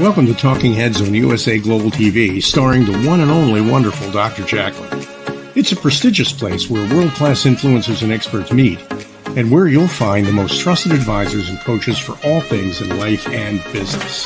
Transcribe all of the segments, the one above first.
Welcome to Talking Heads on USA Global TV, starring the one and only wonderful Dr. Jacqueline. It's a prestigious place where world-class influencers and experts meet, and where you'll find the most trusted advisors and coaches for all things in life and business.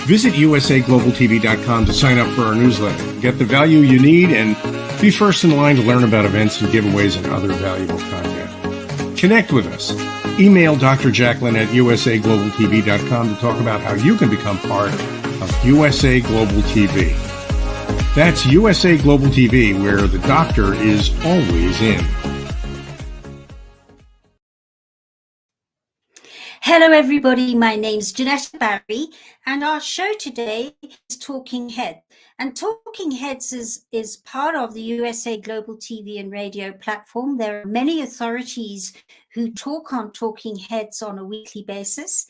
Visit usaglobaltv.com to sign up for our newsletter, get the value you need, and be first in line to learn about events and giveaways and other valuable content. Connect with us. Email Dr. Jacqueline at usaglobaltv.com to talk about how you can become part of USA Global TV. That's USA Global TV, where the doctor is always in. Hello everybody, my name's Jenetta Barry, and our show today is Talking Heads. And Talking Heads is part of the USA Global TV and radio platform. There are many authorities who talk on Talking Heads on a weekly basis.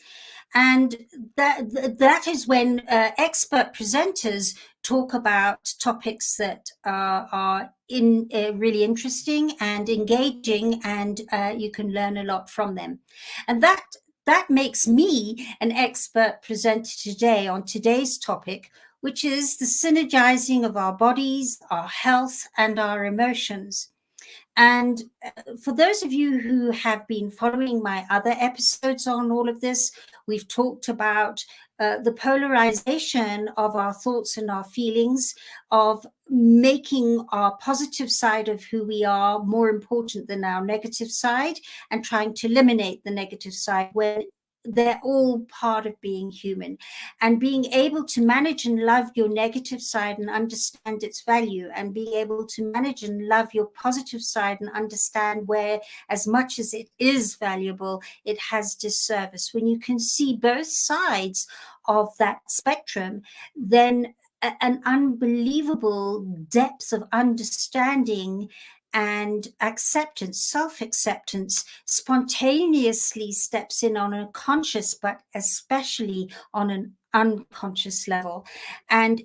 And that is when expert presenters talk about topics that are really interesting and engaging, and you can learn a lot from them. And that makes me an expert presenter today on today's topic, which is the synergizing of our bodies, our health, and our emotions. And for those of you who have been following my other episodes on all of this, we've talked about the polarization of our thoughts and our feelings, of making our positive side of who we are more important than our negative side, and trying to eliminate the negative side when they're all part of being human. And being able to manage and love your negative side and understand its value, and being able to manage and love your positive side and understand where, as much as it is valuable, it has disservice. When you can see both sides of that spectrum, then an unbelievable depth of understanding and acceptance, self-acceptance, spontaneously steps in on a conscious, but especially on an unconscious level. And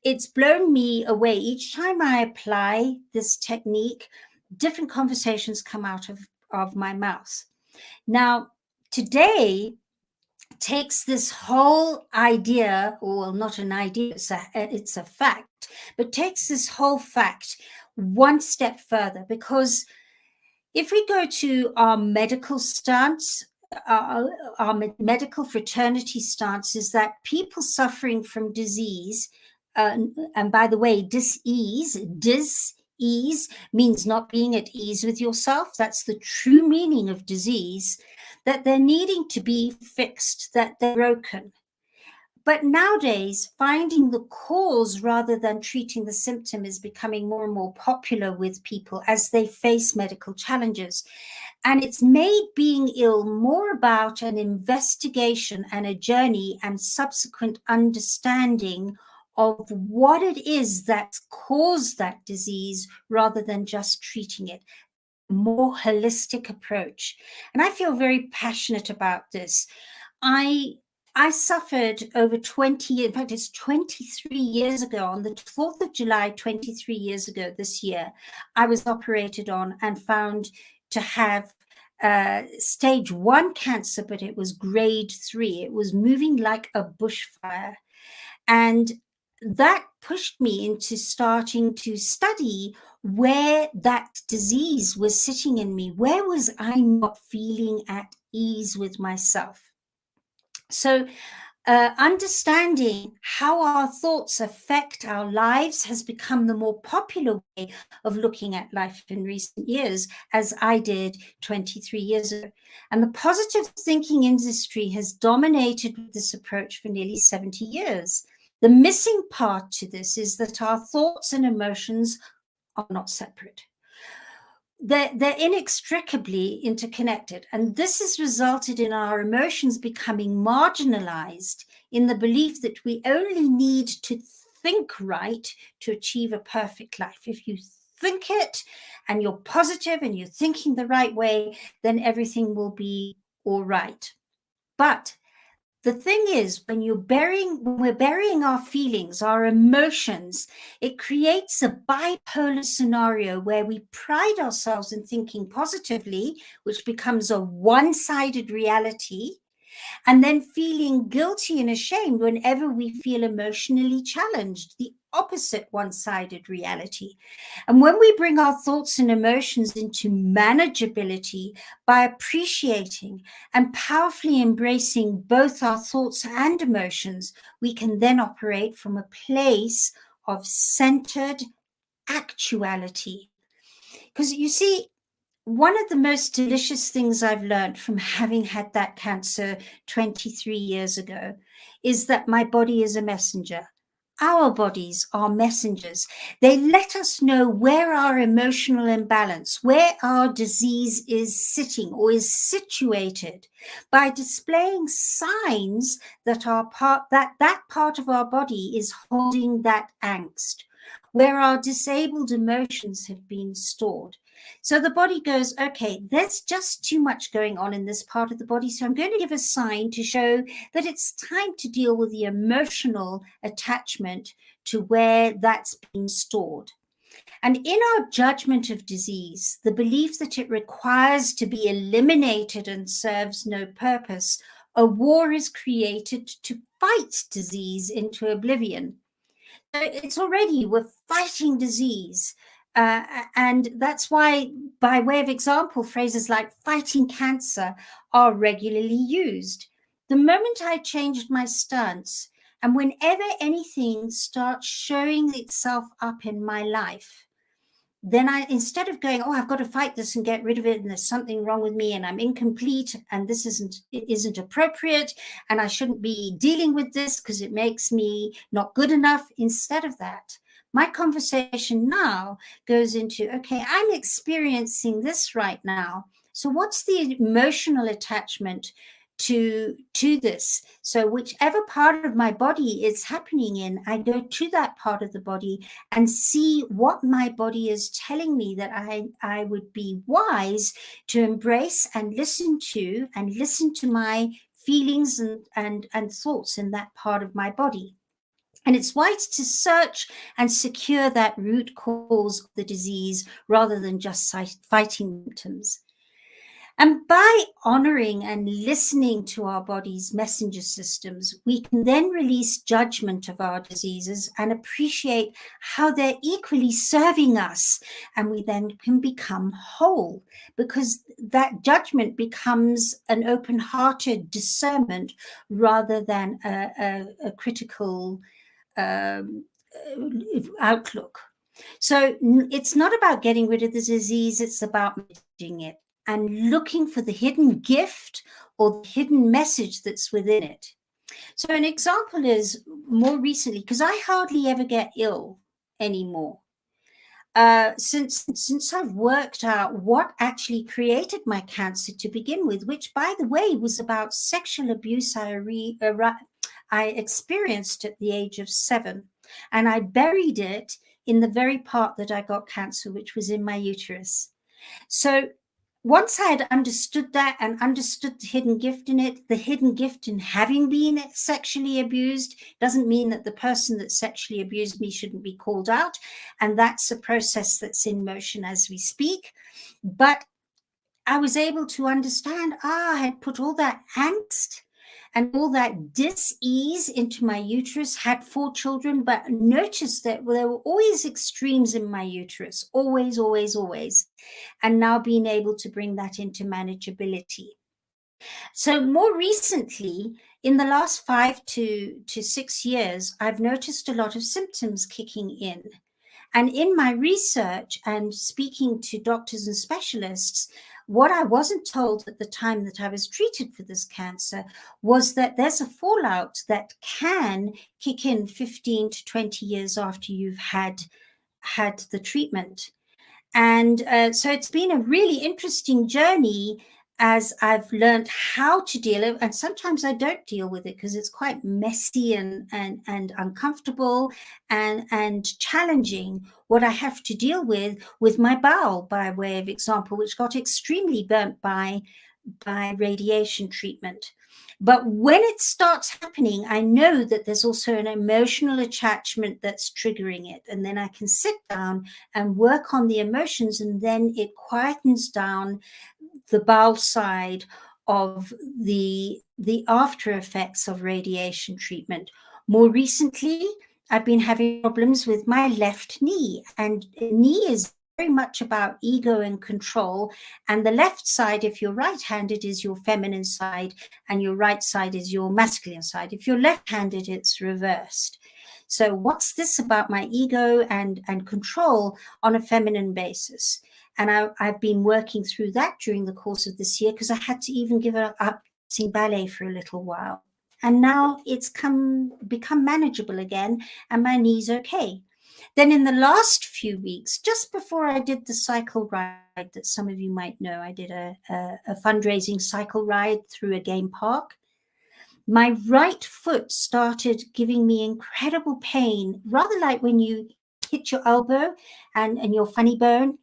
it's blown me away. Each time I apply this technique, different conversations come out of my mouth. Now, today takes this whole idea, or not an idea, it's a fact, but takes this whole fact one step further, because if we go to our medical stance, our medical fraternity stance is that people suffering from disease, and by the way, dis-ease means not being at ease with yourself. That's the true meaning of disease, that they're needing to be fixed, that they're broken. But nowadays, finding the cause rather than treating the symptom is becoming more and more popular with people as they face medical challenges. And it's made being ill more about an investigation and a journey and subsequent understanding of what it is that's caused that disease rather than just treating it. More holistic approach. And I feel very passionate about this. I suffered over 20, in fact, it's 23 years ago, on the 4th of July, 23 years ago this year, I was operated on and found to have stage 1 cancer, but it was grade 3. It was moving like a bushfire. And that pushed me into starting to study where that disease was sitting in me. Where was I not feeling at ease with myself? So understanding how our thoughts affect our lives has become the more popular way of looking at life in recent years, as I did 23 years ago. And the positive thinking industry has dominated this approach for nearly 70 years. The missing part to this is that our thoughts and emotions are not separate. They're inextricably interconnected, and this has resulted in our emotions becoming marginalized in the belief that we only need to think right to achieve a perfect life. If you think it and you're positive and you're thinking the right way, then everything will be all right. But the thing is, when we're burying our feelings, our emotions, it creates a bipolar scenario where we pride ourselves in thinking positively, which becomes a one-sided reality. and then feeling guilty and ashamed whenever we feel emotionally challenged, the opposite one-sided reality. And when we bring our thoughts and emotions into manageability by appreciating and powerfully embracing both our thoughts and emotions, we can then operate from a place of centered actuality. Because you see, one of the most delicious things I've learned from having had that cancer 23 years ago is that my body is a messenger. Our bodies are messengers. They let us know where our emotional imbalance, where our disease is sitting or is situated by displaying signs that that part of our body is holding that angst, where our disabled emotions have been stored. So the body goes, okay, there's just too much going on in this part of the body. So I'm going to give a sign to show that it's time to deal with the emotional attachment to where that's being stored. And in our judgment of disease, the belief that it requires to be eliminated and serves no purpose, a war is created to fight disease into oblivion. It's already, we're fighting disease. And that's why, by way of example, phrases like fighting cancer are regularly used. The moment I changed my stance, and whenever anything starts showing itself up in my life, then instead of going, oh, I've got to fight this and get rid of it, and there's something wrong with me, and I'm incomplete, and this isn't appropriate, and I shouldn't be dealing with this because it makes me not good enough. Instead of that, my conversation now goes into, okay, I'm experiencing this right now. So what's the emotional attachment to this? So whichever part of my body is happening in, I go to that part of the body and see what my body is telling me that I would be wise to embrace and listen to my feelings and thoughts in that part of my body. And it's wise to search and secure that root cause of the disease rather than just fighting symptoms. And by honoring and listening to our body's messenger systems, we can then release judgment of our diseases and appreciate how they're equally serving us. And we then can become whole, because that judgment becomes an open-hearted discernment rather than a critical outlook. So it's not about getting rid of the disease, it's about managing it and looking for the hidden gift or the hidden message that's within it. So an example is more recently, because I hardly ever get ill anymore. Since I've worked out what actually created my cancer to begin with, which, by the way, was about sexual abuse I experienced at the age of 7, and I buried it in the very part that I got cancer, which was in my uterus. So once I had understood that and understood the hidden gift in it, the hidden gift in having been sexually abused doesn't mean that the person that sexually abused me shouldn't be called out. And that's a process that's in motion as we speak. But I was able to understand, I had put all that angst and all that dis-ease into my uterus, had 4 children, but noticed that there were always extremes in my uterus, always, always, always. And now being able to bring that into manageability. So more recently, in the last 5 to 6 years, I've noticed a lot of symptoms kicking in. And in my research and speaking to doctors and specialists, what I wasn't told at the time that I was treated for this cancer was that there's a fallout that can kick in 15 to 20 years after you've had the treatment. And so it's been a really interesting journey as I've learned how to deal with it. And sometimes I don't deal with it because it's quite messy and uncomfortable and challenging, what I have to deal with my bowel, by way of example, which got extremely burnt by radiation treatment. But when it starts happening, I know that there's also an emotional attachment that's triggering it. And then I can sit down and work on the emotions, and then it quietens down the bowel side of the after effects of radiation treatment. More recently, I've been having problems with my left knee, and knee is very much about ego and control. And the left side, if you're right-handed, is your feminine side, and your right side is your masculine side. If you're left-handed, it's reversed. So what's this about my ego and control on a feminine basis? And I've been working through that during the course of this year, because I had to even give up dancing ballet for a little while. And now it's become manageable again, and my knee's okay. Then in the last few weeks, just before I did the cycle ride that some of you might know, I did a fundraising cycle ride through a game park. My right foot started giving me incredible pain, rather like when you hit your elbow and your funny bone,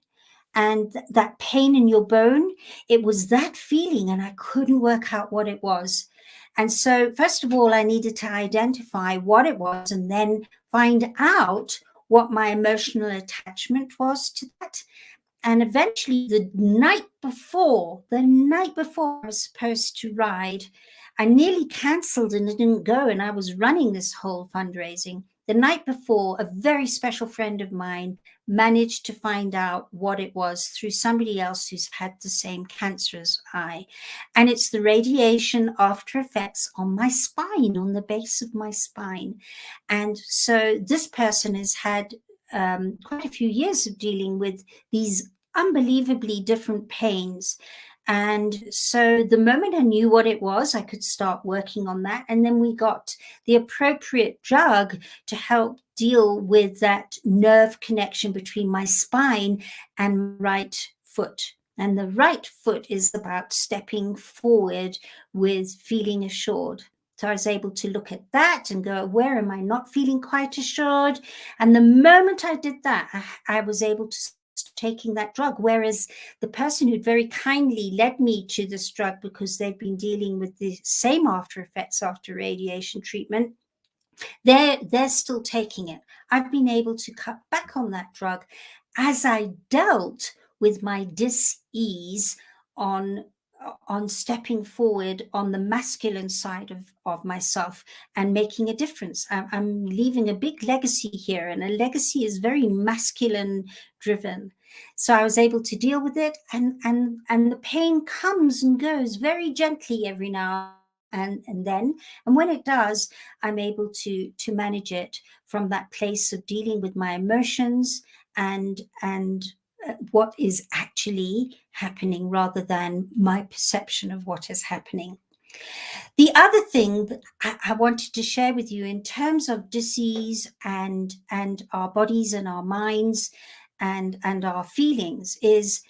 and that pain in your bone. It was that feeling, and I couldn't work out what it was. And so, first of all, I needed to identify what it was, and then find out what my emotional attachment was to that. And eventually, the night before I was supposed to ride, I nearly cancelled and didn't go. And I was running this whole fundraising. The night before, a very special friend of mine managed to find out what it was through somebody else who's had the same cancer as I. And it's the radiation after effects on my spine, on the base of my spine. And so this person has had quite a few years of dealing with these unbelievably different pains. And so the moment I knew what it was, I could start working on that. And then we got the appropriate drug to help deal with that nerve connection between my spine and right foot. And the right foot is about stepping forward with feeling assured. So I was able to look at that and go, where am I not feeling quite assured? And the moment I did that, I was able to start taking that drug. Whereas the person who'd very kindly led me to this drug, because they've been dealing with the same after effects after radiation treatment, they're still taking it. I've been able to cut back on that drug as I dealt with my dis-ease on stepping forward on the masculine side of myself and making a difference. I'm leaving a big legacy here, and a legacy is very masculine driven. So I was able to deal with it, and the pain comes and goes very gently every now and then. And when it does, I'm able to manage it from that place of dealing with my emotions and what is actually happening, rather than my perception of what is happening. The other thing that I wanted to share with you in terms of disease and our bodies and our minds and our feelings is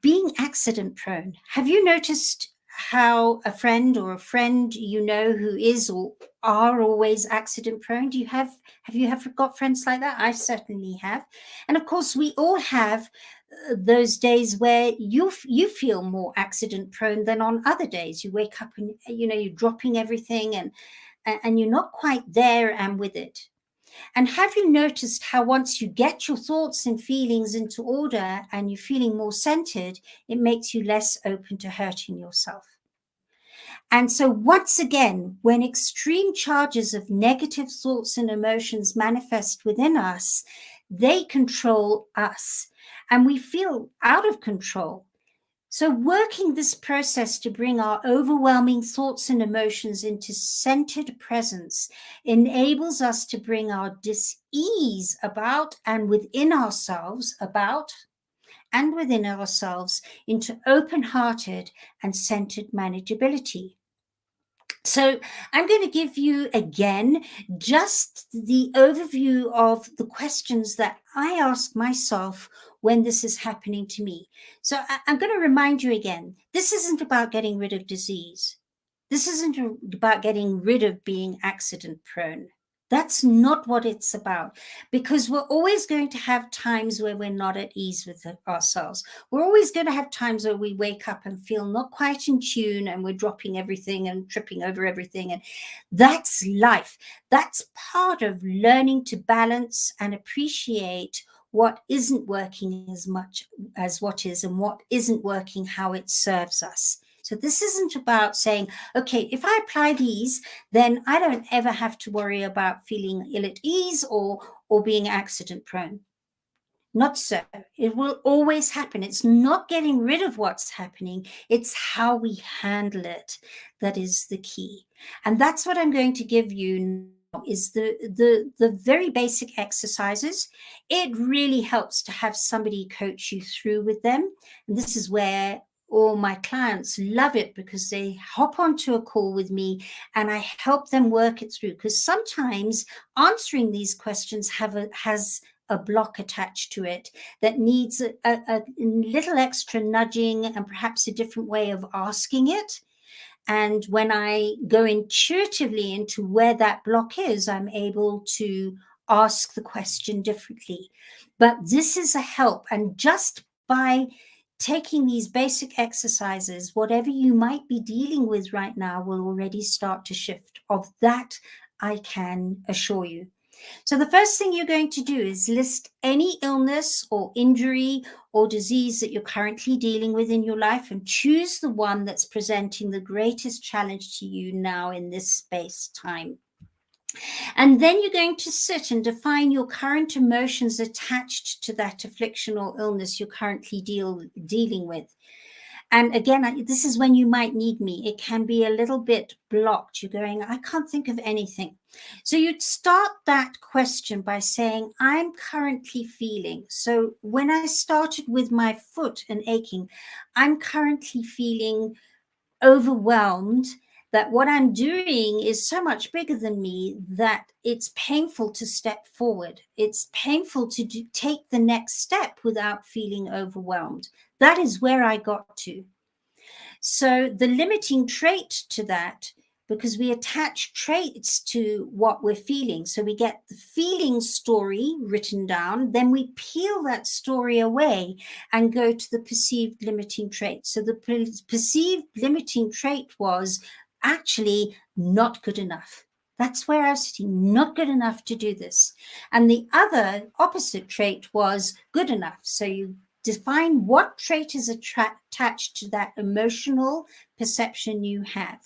being accident prone. Have you noticed how a friend you know who is or are always accident prone? Have you ever got friends like that? I certainly have. And of course, we all have those days where you feel more accident prone than on other days. You wake up and you're dropping everything and you're not quite there and with it. And have you noticed how once you get your thoughts and feelings into order and you're feeling more centered, it makes you less open to hurting yourself? And so once again, when extreme charges of negative thoughts and emotions manifest within us, they control us and we feel out of control. So working this process to bring our overwhelming thoughts and emotions into centered presence enables us to bring our dis-ease about and within ourselves into open-hearted and centered manageability. So I'm going to give you again just the overview of the questions that I ask myself when this is happening to me. So I'm going to remind you again, this isn't about getting rid of disease. This isn't about getting rid of being accident prone. That's not what it's about, because we're always going to have times where we're not at ease with ourselves. We're always going to have times where we wake up and feel not quite in tune and we're dropping everything and tripping over everything. And that's life. That's part of learning to balance and appreciate what isn't working as much as what is, and what isn't working, how it serves us. So this isn't about saying, okay, if I apply these, then I don't ever have to worry about feeling ill at ease or being accident prone. Not so. It will always happen. It's not getting rid of what's happening. It's how we handle it that is the key. And that's what I'm going to give you now, is the very basic exercises. It really helps to have somebody coach you through with them. And this is where all my clients love it, because they hop onto a call with me and I help them work it through. Because sometimes answering these questions has a block attached to it that needs a little extra nudging and perhaps a different way of asking it. And when I go intuitively into where that block is, I'm able to ask the question differently. But this is a help. And just by taking these basic exercises, whatever you might be dealing with right now will already start to shift. Of that, I can assure you. So the first thing you're going to do is list any illness or injury or disease that you're currently dealing with in your life, and choose the one that's presenting the greatest challenge to you now in this space time. And then you're going to sit and define your current emotions attached to that affliction or illness you're currently dealing with. And again, this is when you might need me. It can be a little bit blocked. You're going, I can't think of anything. So you'd start that question by saying, I'm currently feeling. So when I started with my foot and aching, I'm currently feeling overwhelmed that what I'm doing is so much bigger than me that it's painful to step forward. It's painful to take the next step without feeling overwhelmed. That is where I got to. So the limiting trait to that, because we attach traits to what we're feeling. So we get the feeling story written down, then we peel that story away and go to the perceived limiting trait. So the perceived limiting trait was actually not good enough. That's where I was sitting, not good enough to do this. And the other opposite trait was good enough. So you define what trait is attached to that emotional perception you have.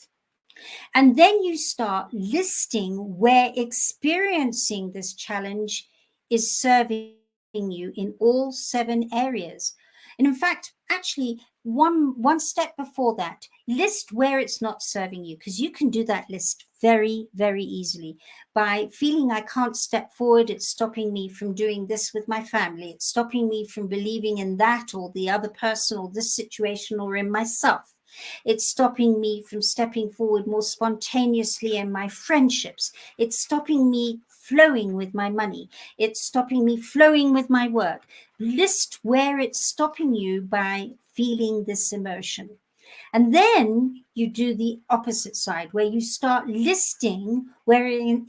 And then you start listing where experiencing this challenge is serving you in all 7 areas. And in fact, actually, one step before that, list where it's not serving you, because you can do that list very, very easily by feeling I can't step forward. It's stopping me from doing this with my family. It's stopping me from believing in that or the other person or this situation or in myself. It's stopping me from stepping forward more spontaneously in my friendships. It's stopping me flowing with my money. It's stopping me flowing with my work. List where it's stopping you by feeling this emotion. And then you do the opposite side, where you start listing where you're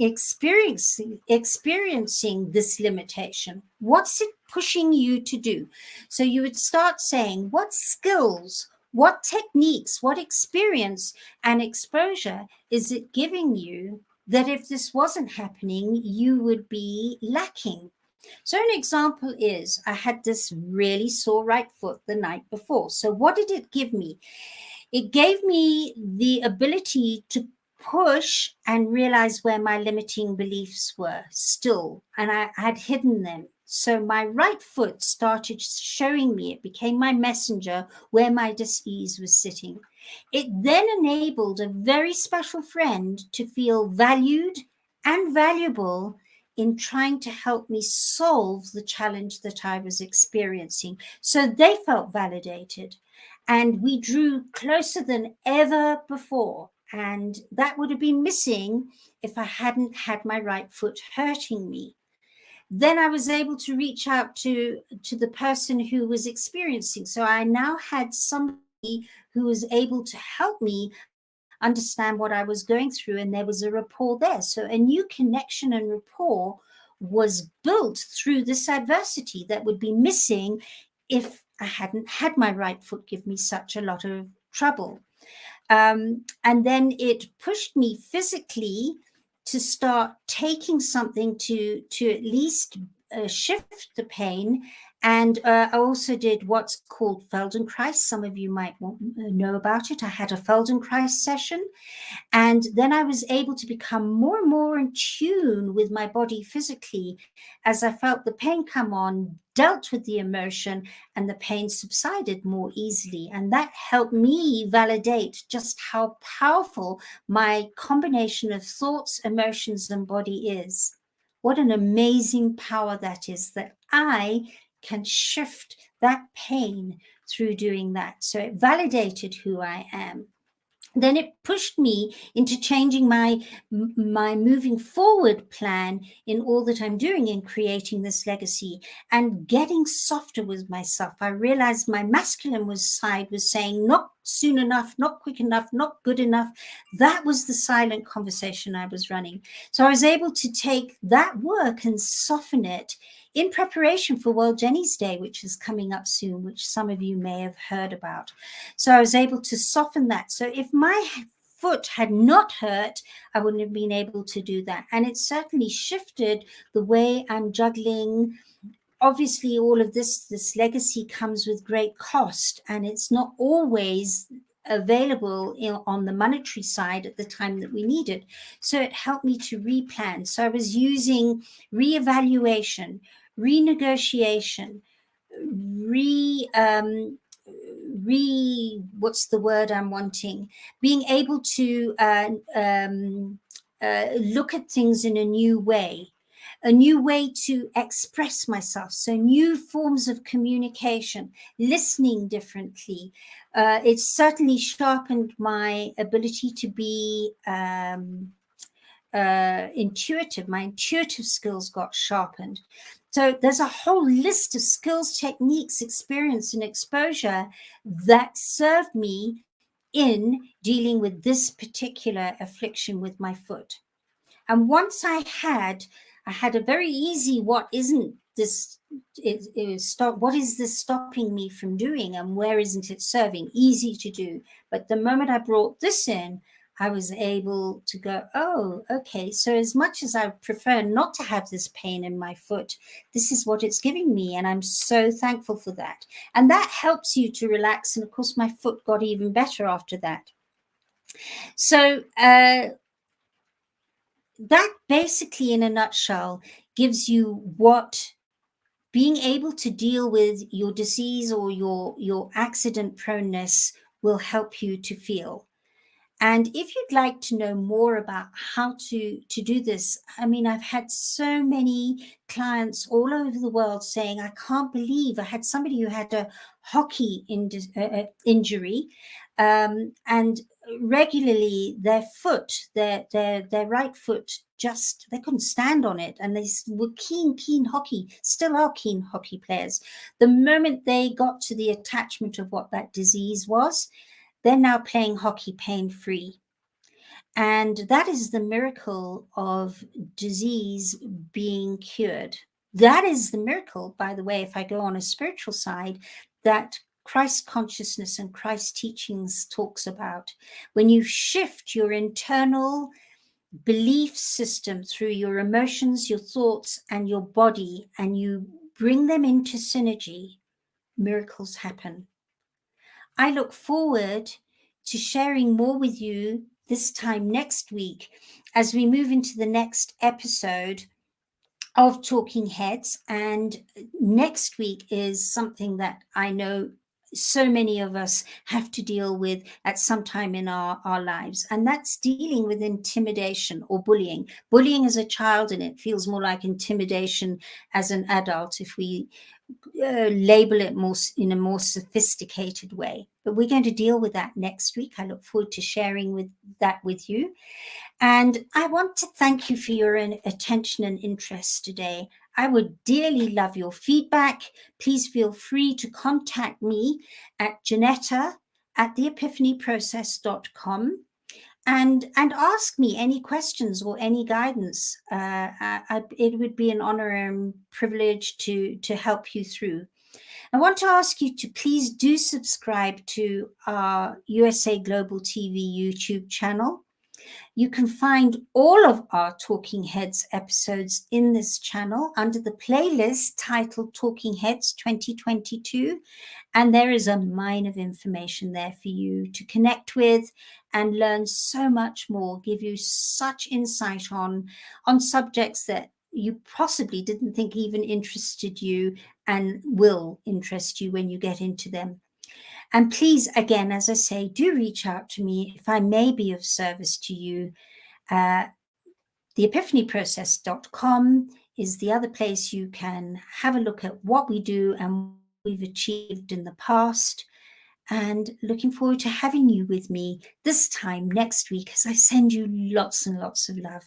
experiencing this limitation. What's it pushing you to do? So you would start saying, what skills, what techniques, what experience and exposure is it giving you that if this wasn't happening, you would be lacking? So an example is, I had this really sore right foot the night before. So what did it give me? It gave me the ability to push and realize where my limiting beliefs were still, and I had hidden them. So my right foot started showing me, it became my messenger where my dis-ease was sitting. It then enabled a very special friend to feel valued and valuable in trying to help me solve the challenge that I was experiencing. So they felt validated. And we drew closer than ever before. And that would have been missing if I hadn't had my right foot hurting me. Then I was able to reach out to the person who was experiencing. So I now had somebody who was able to help me understand what I was going through. And there was a rapport there. So a new connection and rapport was built through this adversity that would be missing if I hadn't had my right foot give me such a lot of trouble. And then it pushed me physically to start taking something to at least shift the pain. And I also did what's called Feldenkrais. Some of you might know about it. I had a Feldenkrais session. And then I was able to become more and more in tune with my body physically as I felt the pain come on, dealt with the emotion, and the pain subsided more easily. And that helped me validate just how powerful my combination of thoughts, emotions, and body is. What an amazing power that is, that I can shift that pain through doing that. So it validated who I am. Then it pushed me into changing my moving forward plan in all that I'm doing in creating this legacy and getting softer with myself. I realized my masculine side was saying not soon enough, not quick enough, not good enough. That was the silent conversation I was running. So I was able to take that work and soften it in preparation for World Jenny's Day, which is coming up soon, which some of you may have heard about. So I was able to soften that. So if my foot had not hurt, I wouldn't have been able to do that. And it certainly shifted the way I'm juggling. Obviously, all of this legacy comes with great cost, and it's not always available on the monetary side at the time that we need it. So it helped me to replan. So I was using reevaluation, renegotiation, what's the word I'm wanting? Being able to look at things in a new way to express myself. So new forms of communication, listening differently. It's certainly sharpened my ability to be intuitive. My intuitive skills got sharpened. So there's a whole list of skills, techniques, experience, and exposure that served me in dealing with this particular affliction with my foot. And once I had a very easy, what isn't this, what is this stopping me from doing, and where isn't it serving? Easy to do. But the moment I brought this in, I was able to go, oh, okay, so as much as I prefer not to have this pain in my foot, this is what it's giving me, and I'm so thankful for that. And that helps you to relax, and of course, my foot got even better after that. So that basically, in a nutshell, gives you what being able to deal with your disease or your accident proneness will help you to feel. And if you'd like to know more about how to do this, I mean, I've had so many clients all over the world saying, I can't believe I had somebody who had a hockey injury, and regularly their foot, their right foot, just they couldn't stand on it, and they were keen hockey, still are keen hockey players. The moment they got to the attachment of what that disease was, they're now playing hockey pain-free. And that is the miracle of disease being cured. That is the miracle, by the way, if I go on a spiritual side, that Christ consciousness and Christ teachings talks about. When you shift your internal belief system through your emotions, your thoughts, and your body, and you bring them into synergy, miracles happen. I look forward to sharing more with you this time next week as we move into the next episode of Talking Heads. And next week is something that I know so many of us have to deal with at some time in our lives. And that's dealing with intimidation or bullying. Bullying as a child, and it feels more like intimidation as an adult if we label it more in a more sophisticated way. But we're going to deal with that next week. I look forward to sharing that with you. And I want to thank you for your attention and interest today. I would dearly love your feedback. Please feel free to contact me at Jenetta@theepiphanyprocess.com and ask me any questions or any guidance. It would be an honor and privilege to help you through. I want to ask you to please do subscribe to our USA Global TV YouTube channel. You can find all of our Talking Heads episodes in this channel under the playlist titled Talking Heads 2022. And there is a mine of information there for you to connect with and learn so much more, give you such insight on subjects that you possibly didn't think even interested you and will interest you when you get into them. And please, again, as I say, do reach out to me if I may be of service to you. TheEpiphanyProcess.com is the other place you can have a look at what we do and what we've achieved in the past. And looking forward to having you with me this time next week as I send you lots and lots of love.